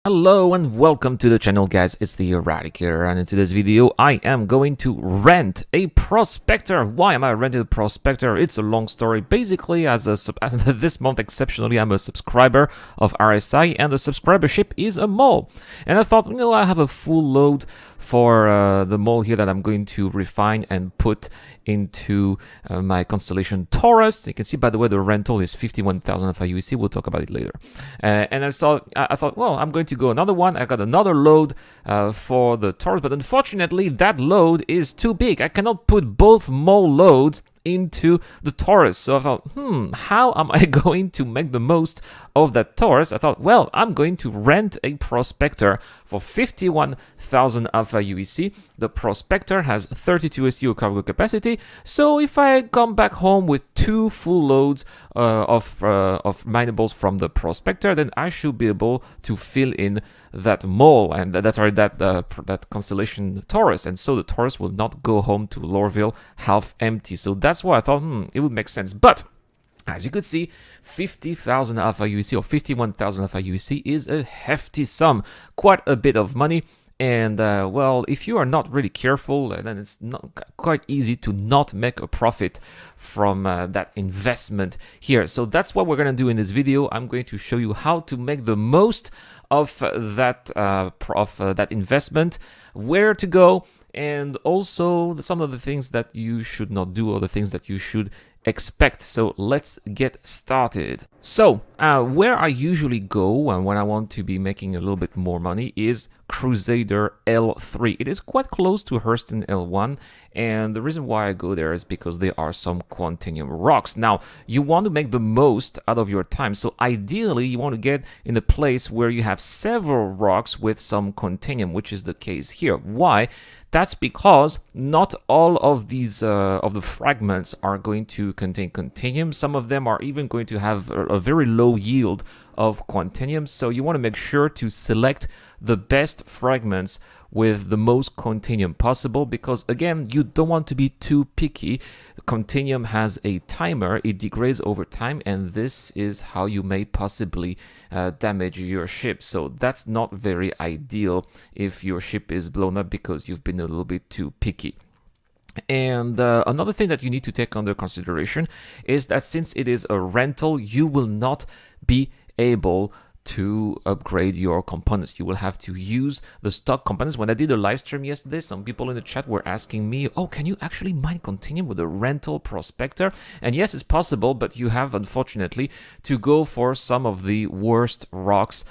Hello and welcome to the channel, guys. It's the Eradicator, and in today's video I am going to rent a Prospector. Why am I renting a Prospector? It's a long story. Basically, this month exceptionally I'm a subscriber of RSI, and the subscribership is a mole. And I thought, I have a full load for the mole here that I'm going to refine and put into my constellation Taurus. You can see, by the way, the rental is 51,000 FIUC. We'll talk about it later. And I thought, well, I'm going to go another one. I got another load for the Taurus, but unfortunately, that load is too big. I cannot put both mole loads into the Taurus. So I thought, how am I going to make the most of that Taurus? I thought, well, I'm going to rent a Prospector for 51,000 alpha UEC. The Prospector has 32 SEO cargo capacity. So if I come back home with two full loads of minables from the Prospector, then I should be able to fill in that mole and that constellation Taurus, and so the Taurus will not go home to Lorville half empty. So that's why I thought it would make sense. But as you could see, 50,000 alpha UEC or 51,000 alpha UEC is a hefty sum, quite a bit of money. And well, if you are not really careful, then it's not quite easy to not make a profit from that investment here. So that's what we're going to do in this video. I'm going to show you how to make the most of that investment, where to go, and also some of the things that you should not do or the things that you should expect. So let's get started. So where I usually go when I want to be making a little bit more money is Crusader L3. It is quite close to Hurston L1, and the reason why I go there is because there are some Quantanium rocks. Now, you want to make the most out of your time, so ideally you want to get in a place where you have several rocks with some Quantanium, which is the case here. Why? That's because not all of these of the fragments are going to contain Quantanium. Some of them are even going to have a very low yield of Quantanium. So you want to make sure to select the best fragments with the most Quantanium possible, because again, you don't want to be too picky. Quantanium has a timer, it degrades over time, and this is how you may possibly damage your ship. So that's not very ideal if your ship is blown up because you've been a little bit too picky. And another thing that you need to take under consideration is that since it is a rental, you will not be able to upgrade your components. You will have to use the stock components. When I did a live stream yesterday, some people in the chat were asking me, oh, can you actually mine Quantanium with a rental Prospector? And yes, it's possible, but you have unfortunately to go for some of the worst rocks,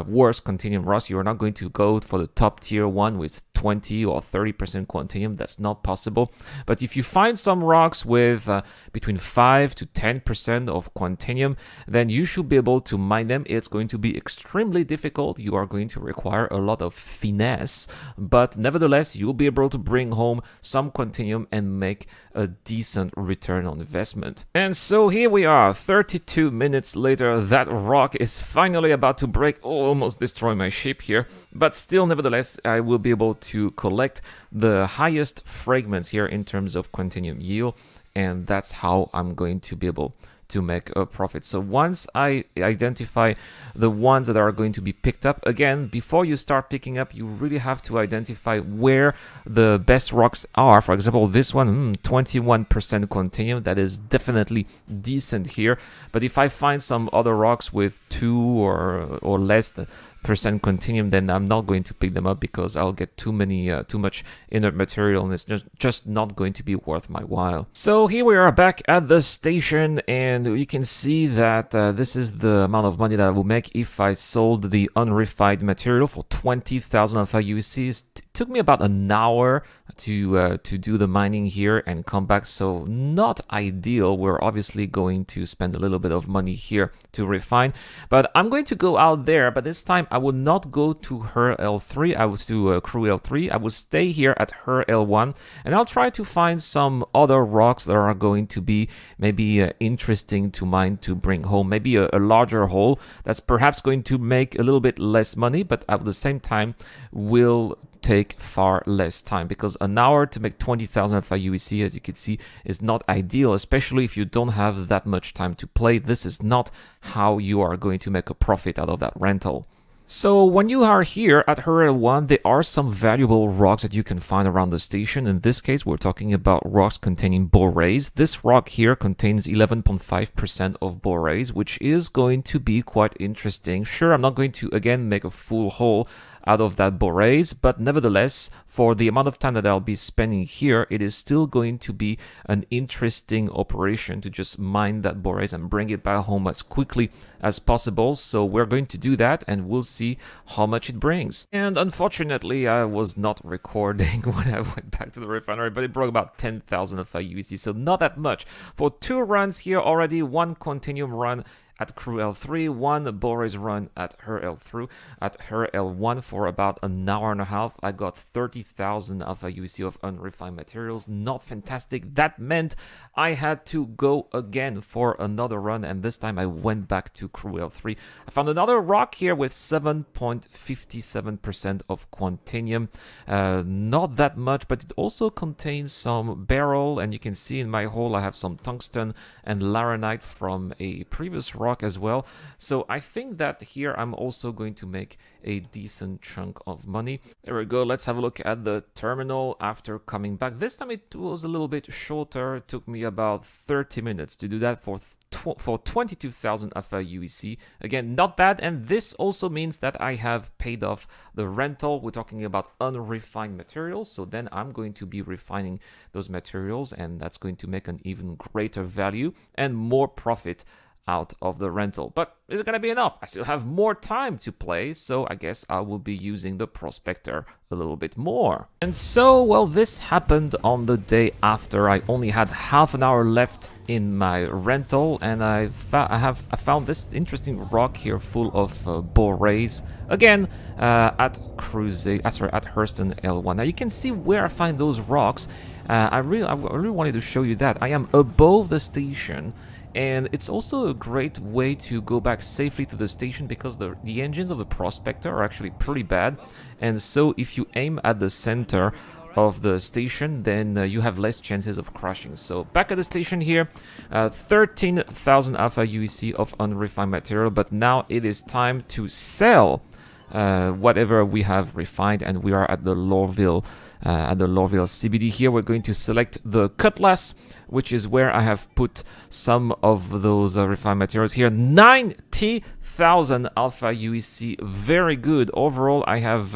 worst Quantanium rocks. You are not going to go for the top tier one with 20 or 30% Quantanium. That's not possible. But if you find some rocks with between 5 to 10% of Quantanium, then you should be able to mine them. It's going to be extremely difficult. You are going to require a lot of finesse, but nevertheless, you'll be able to bring home some Quantanium and make a decent return on investment. And so here we are, 32 minutes later. That rock is finally about to break. Oh, almost destroy my ship here, but still, nevertheless, I will be able to collect the highest fragments here in terms of Quantanium yield, and that's how I'm going to be able to make a profit. So once I identify the ones that are going to be picked up, again, before you start picking up, you really have to identify where the best rocks are. For example, this one, 21% Quantanium, that is definitely decent here. But if I find some other rocks with 2 or less percent Quantanium, then I'm not going to pick them up because I'll get too much inert material, and it's just not going to be worth my while. So here we are back at the station, and you can see that this is the amount of money that I will make if I sold the unrefined material for 20,000 alpha UECs. It took me about an hour to do the mining here and come back, so not ideal. We're obviously going to spend a little bit of money here to refine, but I'm going to go out there, but this time I will not go to her L3, I will do Crew L3, I will stay here at her L1, and I'll try to find some other rocks that are going to be maybe interesting to mine to bring home, maybe a larger hole that's perhaps going to make a little bit less money, but at the same time will take far less time, because an hour to make 20,000 alpha UEC, as you can see, is not ideal, especially if you don't have that much time to play. This is not how you are going to make a profit out of that rental. So when you are here at REFERRAL, there are some valuable rocks that you can find around the station. In this case, we're talking about rocks containing borates. This rock here contains 11.5% of borates, which is going to be quite interesting. Sure, I'm not going to, again, make a full hole out of that borates, but nevertheless, for the amount of time that I'll be spending here, it is still going to be an interesting operation to just mine that borates and bring it back home as quickly as possible. So we're going to do that, and we'll see how much it brings. And unfortunately, I was not recording when I went back to the refinery, but it brought about 10,000 of USD, so not that much. For 2 runs here already, 1 Quantanium run at crew L3, 1 borates run at her L3, at her L1 for about an hour and a half. I got 30,000 alpha UC of unrefined materials. Not fantastic. That meant I had to go again for another run, and this time I went back to crew L3. I found another rock here with 7.57% of Quantanium. Not that much, but it also contains some beryl, and you can see in my hole I have some tungsten and laranite from a previous rock as well. So I think that here I'm also going to make a decent chunk of money. There we go. Let's have a look at the terminal after coming back. This time it was a little bit shorter. It took me about 30 minutes to do that for 22,000 alpha UEC. Again, not bad. And this also means that I have paid off the rental. We're talking about unrefined materials. So then I'm going to be refining those materials, and that's going to make an even greater value and more profit out of the rental. But is it going to be enough? I still have more time to play, so I guess I will be using the Prospector a little bit more. And so, well, this happened on the day after. I only had half an hour left in my rental, and I found this interesting rock here full of borates again at Hurston L1. Now you can see where I find those rocks. I really wanted to show you that I am above the station. And it's also a great way to go back safely to the station because the engines of the Prospector are actually pretty bad. And so if you aim at the center of the station, then you have less chances of crashing. So back at the station here, 13,000 alpha UEC of unrefined material. But now it is time to sell whatever we have refined, and we are at the Lorville CBD here. We're going to select the Cutlass, which is where I have put some of those refined materials here. 90,000 alpha UEC, very good. Overall, I have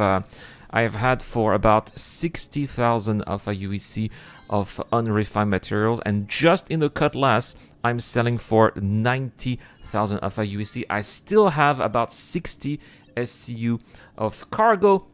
had for about 60,000 alpha UEC of unrefined materials, and just in the Cutlass, I'm selling for 90,000 alpha UEC. I still have about 60 SCU of cargo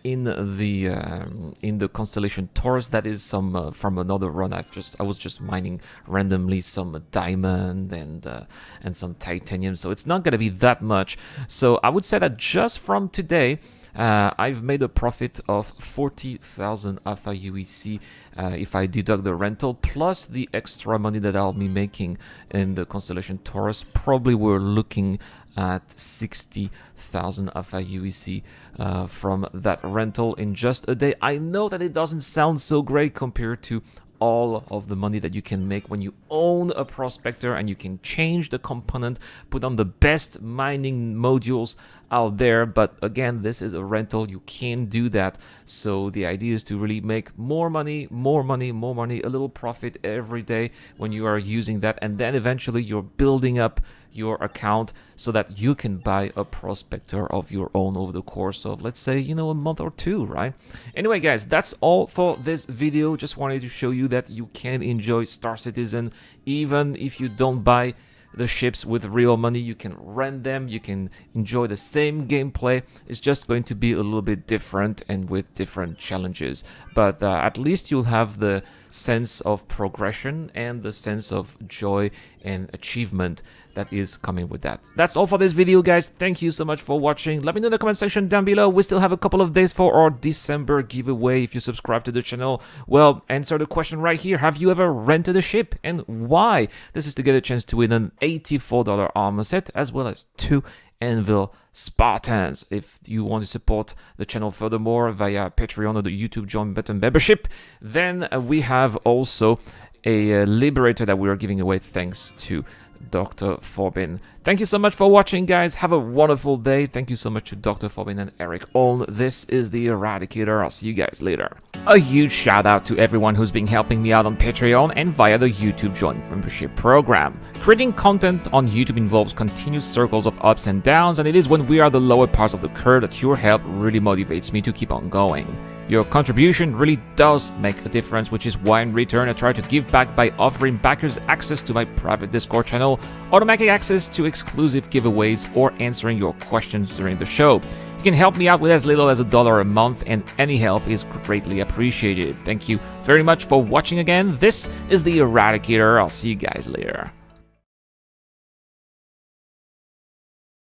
in the constellation Taurus. That is some from another run. I was just mining randomly some diamond and some titanium, so it's not gonna be that much. So I would say that just from today, I've made a profit of 40,000 alpha UEC if I deduct the rental plus the extra money that I'll be making in the constellation Taurus. Probably we're looking at 60,000 alpha UEC from that rental in just a day. I know that it doesn't sound so great compared to all of the money that you can make when you own a Prospector and you can change the component, put on the best mining modules out there. But again, this is a rental, you can't do that. So the idea is to really make more money, a little profit every day when you are using that, and then eventually you're building up your account so that you can buy a Prospector of your own over the course of, let's say, you know, a month or two, right? Anyway, guys, that's all for this video. Just wanted to show you that you can enjoy Star Citizen even if you don't buy the ships with real money. You can rent them, you can enjoy the same gameplay. It's just going to be a little bit different and with different challenges, but at least you'll have the sense of progression and the sense of joy and achievement that is coming with that. That's all for this video, guys. Thank you so much for watching. Let me know in the comment section down below. We still have a couple of days for our December giveaway. If you subscribe to the channel, well, answer the question right here. Have you ever rented a ship and why? This is to get a chance to win an $84 armor set as well as 2 Anvil Spartans. If you want to support the channel furthermore via Patreon or the YouTube join button membership, then we have also a Liberator that we are giving away thanks to Dr. Forbin. Thank you so much for watching, guys. Have a wonderful day. Thank you so much to Dr. Forbin and Eric Oln. This is the Eradicator. I'll see you guys later. A huge shout out to everyone who's been helping me out on Patreon and via the YouTube Joint membership program. Creating content on YouTube involves continuous circles of ups and downs, and it is when we are the lower parts of the curve that your help really motivates me to keep on going. Your contribution really does make a difference, which is why in return I try to give back by offering backers access to my private Discord channel, automatic access to exclusive giveaways, or answering your questions during the show. You can help me out with as little as $1 a month, and any help is greatly appreciated. Thank you very much for watching again. This is the Eradicator. I'll see you guys later.